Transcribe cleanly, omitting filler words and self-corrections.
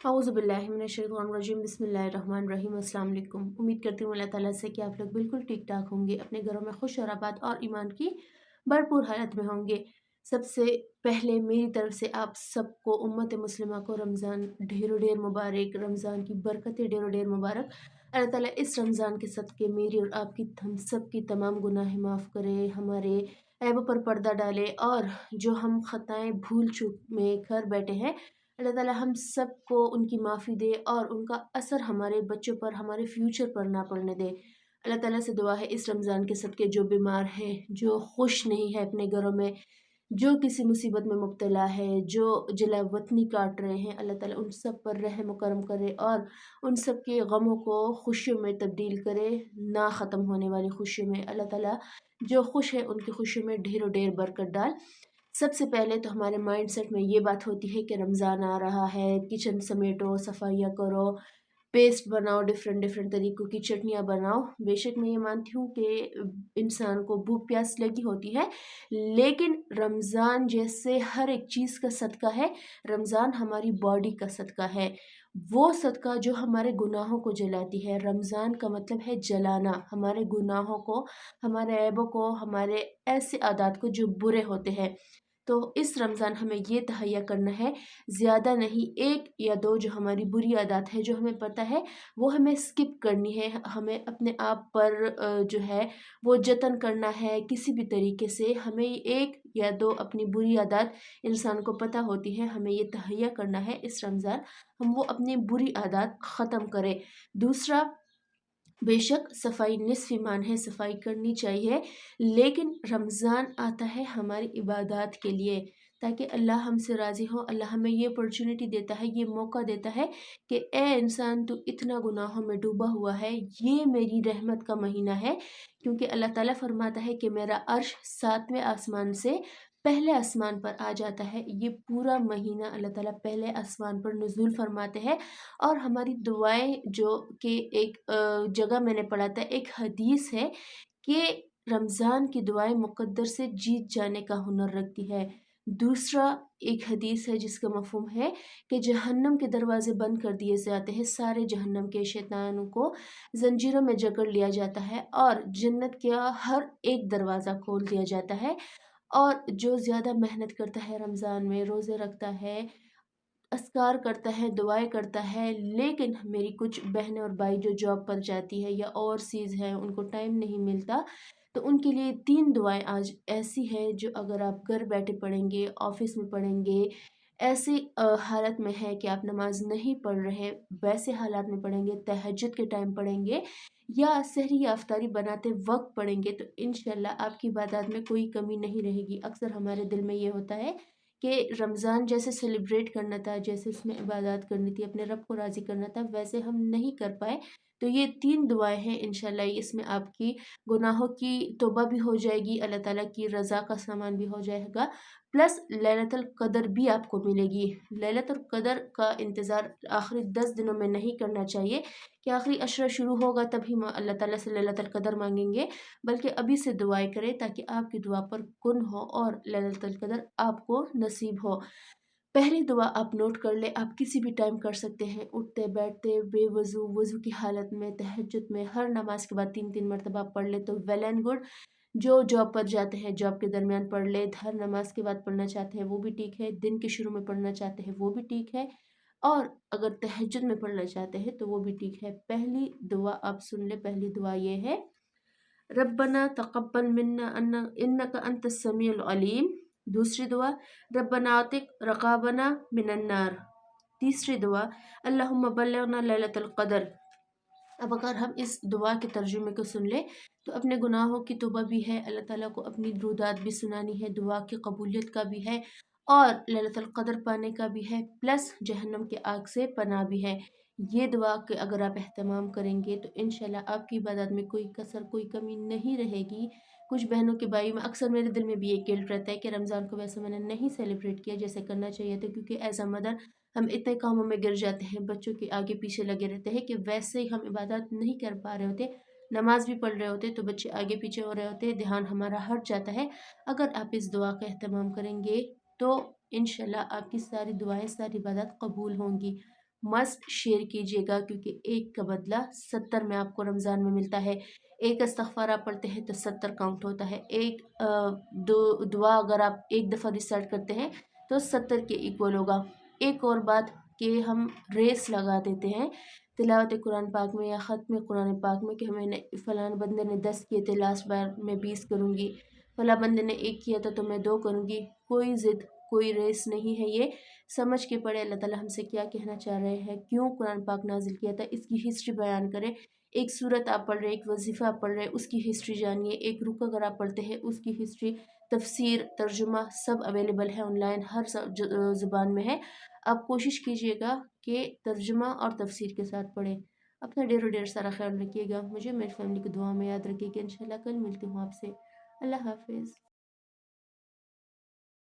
औज़ुबिल्लाहिमिनश्शैतानिर्रजीम बिस्मिल्लाहिर्रहमानिर्रहीम। अस्सलाम वालेकुम। उम्मीद करती हूँ अल्लाह ताला से कि आप लोग बिल्कुल ठीक ठाक होंगे, अपने घरों में खुश और आबाद और ईमान की भरपूर हालत में होंगे। सबसे पहले मेरी तरफ से आप सबको उम्मत मुस्लिमा को रमज़ान ढेरों ढेर मुबारक, रमज़ान की बरकतें ढेरों ढेर मुबारक। अल्लाह ताला इस रमज़ान के सदक़े मेरी और आपकी हम सब की तमाम गुनाहें माफ़ करे, हमारे ऐबों पर पर्दा डाले और जो हम ख़ताएँ भूल चूक में कर बैठे हैं अल्लाह ताला हम सबको उनकी माफ़ी दे और उनका असर हमारे बच्चों पर, हमारे फ्यूचर पर ना पड़ने दे। अल्लाह ताला से दुआ है इस रमज़ान के सदक़े जो बीमार है, जो खुश नहीं है अपने घरों में, जो किसी मुसीबत में मुब्तला है, जो जिला वतनी काट रहे हैं, अल्लाह ताला उन सब पर रहम व करम करे और उन सब के गमों को खुशियों में तब्दील करे, ना ख़त्म होने वाली खुशियों में। अल्लाह ताला जो खुश है उनकी खुशियों में ढेरों ढेर बरकत डाल। सबसे पहले तो हमारे माइंडसेट में ये बात होती है कि रमज़ान आ रहा है, किचन समेटो, सफाइयाँ करो, पेस्ट बनाओ, डिफरेंट डिफरेंट तरीक़ों की चटनियाँ बनाओ। बेशक मैं ये मानती हूँ कि इंसान को भूख प्यास लगी होती है, लेकिन रमज़ान जैसे हर एक चीज़ का सदका है, रमज़ान हमारी बॉडी का सदका है। वो सदका जो हमारे गुनाहों को जलाती है। रमज़ान का मतलब है जलाना, हमारे गुनाहों को, हमारे ऐबों को, हमारे ऐसे आदात को जो बुरे होते हैं। तो इस रमज़ान हमें ये तहैया करना है, ज़्यादा नहीं, 1 या 2 जो हमारी बुरी आदत है, जो हमें पता है, वो हमें स्किप करनी है। हमें अपने आप पर जो है वो जतन करना है किसी भी तरीके से। हमें 1 या 2 अपनी बुरी आदत इंसान को पता होती है, हमें ये तहैया करना है इस रमज़ान हम वो अपनी बुरी आदत ख़त्म करें। दूसरा, बेशक सफाई निस्फ़ ईमान है, सफाई करनी चाहिए, लेकिन रमज़ान आता है हमारी इबादत के लिए, ताकि अल्लाह हमसे राज़ी हो। अल्लाह हमें ये अपॉर्चुनिटी देता है, ये मौका देता है कि ए इंसान तू इतना गुनाहों में डूबा हुआ है, ये मेरी रहमत का महीना है। क्योंकि अल्लाह ताला फरमाता है कि मेरा अर्श 7वें आसमान से पहले आसमान पर आ जाता है। ये पूरा महीना अल्लाह ताला पहले आसमान पर नुज़ूल फरमाते हैं और हमारी दुआएँ जो कि एक जगह मैंने पढ़ा था, एक हदीस है कि रमज़ान की दुआएँ मुक़द्दर से जीत जाने का हुनर रखती है। दूसरा, एक हदीस है जिसका मफ़हूम है कि जहन्नम के दरवाज़े बंद कर दिए जाते हैं, सारे जहन्नम के शैतानों को ज़ंजीरों में जकड़ लिया जाता है और जन्नत का हर एक दरवाज़ा खोल दिया जाता है। और जो ज़्यादा मेहनत करता है रमज़ान में, रोज़े रखता है, अस्कार करता है, दुआएँ करता है, लेकिन मेरी कुछ बहनें और भाई जो जॉब पर जाती है या ओवरसीज़ हैं, उनको टाइम नहीं मिलता, तो उनके लिए 3 दुआएँ आज ऐसी हैं जो अगर आप घर बैठे पढ़ेंगे, ऑफ़िस में पढ़ेंगे, ऐसी हालत में है कि आप नमाज़ नहीं पढ़ रहे, वैसे हालात में पढ़ेंगे, तहज्जुद के टाइम पढ़ेंगे या सहरी या इफ्तारी बनाते वक़्त पढ़ेंगे, तो इंशाअल्लाह आपकी इबादत में कोई कमी नहीं रहेगी। अक्सर हमारे दिल में ये होता है कि रमज़ान जैसे सेलिब्रेट करना था, जैसे उसमें इबादत करनी थी, अपने रब को राज़ी करना था, वैसे हम नहीं कर पाए। तो ये 3 दुआएँ हैं, इंशाअल्लाह इसमें आपकी गुनाहों की तौबा भी हो जाएगी, अल्लाह ताला की रज़ा का सामान भी हो जाएगा, प्लस लैलतुल क़द्र भी आपको मिलेगी। लैलतुल क़द्र का इंतज़ार आखिरी 10 दिनों में नहीं करना चाहिए कि आखिरी अशरा शुरू होगा तभी अल्लाह ताला से लैलतुल क़द्र माँगेंगे, बल्कि अभी से दुआएँ करें ताकि आपकी दुआ पर कुन हो और लैलतुल क़द्र आपको नसीब हो। पहली दुआ आप नोट कर लें, आप किसी भी टाइम कर सकते हैं, उठते बैठते, बेवज़ू, वज़ू की हालत में, तहज्जुद में, हर नमाज के बाद 3-3 मरतबा आप पढ़ लें तो वेल एंड गुड। जो जॉब पर जाते हैं, जॉब के दरमियान पढ़ लें, हर नमाज के बाद पढ़ना चाहते हैं वो भी ठीक है, दिन के शुरू में पढ़ना चाहते हैं वो भी ठीक है, और अगर तहज्जुद में पढ़ना चाहते हैं तो वो भी ठीक है। पहली दुआ आप सुन लें, पहली दुआ ये है, रब्बना तक़ब्बल मिन्ना इन्नका अंतस समीउल अलीम। दूसरी दुआ, रब्बना आतिक रक़ाबना मिनन नार। तीसरी दुआ, अल्लाहुम्मा बल्लिग़ना लैलतुल क़द्र। अब अगर हम इस दुआ के तर्जुमे को सुन लें तो अपने गुनाहों की तौबा भी है, अल्लाह ताला को अपनी दुरूदात भी सुनानी है, दुआ की कबूलियत का भी है और लैलतुल क़द्र पाने का भी है, प्लस जहन्नम की आग से पनाह भी है। ये दुआ के अगर आप एहतमाम करेंगे तो इंशाअल्लाह आपकी इबादत में कोई कसर, कोई कमी नहीं रहेगी। कुछ बहनों के भाई में अक्सर मेरे दिल में भी ये गिल्ट रहता है कि रमज़ान को वैसे मैंने नहीं सेलिब्रेट किया जैसे करना चाहिए था, क्योंकि एज़ अ मदर हम इतने कामों में गिर जाते हैं, बच्चों के आगे पीछे लगे रहते हैं कि वैसे ही हम इबादत नहीं कर पा रहे होते, नमाज भी पढ़ रहे होते तो बच्चे आगे पीछे हो रहे होते, ध्यान हमारा हट जाता है। अगर आप इस दुआ का एहतमाम करेंगे तो इंशाअल्लाह आपकी सारी दुआएं, सारी इबादत कबूल होंगी। मस्ट शेयर कीजिएगा, क्योंकि एक का बदला 70 में आपको रमज़ान में मिलता है। एक इस्तग़फ़ार आप पढ़ते हैं तो 70 काउंट होता है। एक दुआ अगर आप एक दफ़ा रिसाइट करते हैं तो 70 के इक्वल होगा। एक और बात कि हम रेस लगा देते हैं तिलावत कुरान पाक में या ख़त्म कुरान पाक में कि हमें फ़लाँ बंदे ने 10 किए थे, लास्ट बार मैं 20 करूँगी, फ़लाँ बंदे ने 1 किया था तो मैं 2 करूँगी। कोई ज़िद, कोई रेस नहीं है ये। समझ के पढ़े अल्लाह ताला हमसे क्या कहना चाह रहे हैं, क्यों कुरान पाक नाज़िल किया था, इसकी हिस्ट्री बयान करें। एक सूरत आप पढ़ रहे हैं, एक वज़ीफ़ा आप पढ़ रहे हैं, उसकी हिस्ट्री जानिए। एक रुक अगर आप पढ़ते हैं उसकी हिस्ट्री, तफ़सीर, तर्जुमा सब अवेलेबल है ऑनलाइन, हर ज़ुबान में है। आप कोशिश कीजिएगा कि तर्जुमा और तफ़सीर के साथ पढ़ें। अपना ढेर सारा ख्याल रखिएगा। मुझे मेरी फैमिली की दुआ में याद रखिएगा। इंशाल्लाह कल मिलती हूँ आपसे। अल्लाह हाफ़िज़।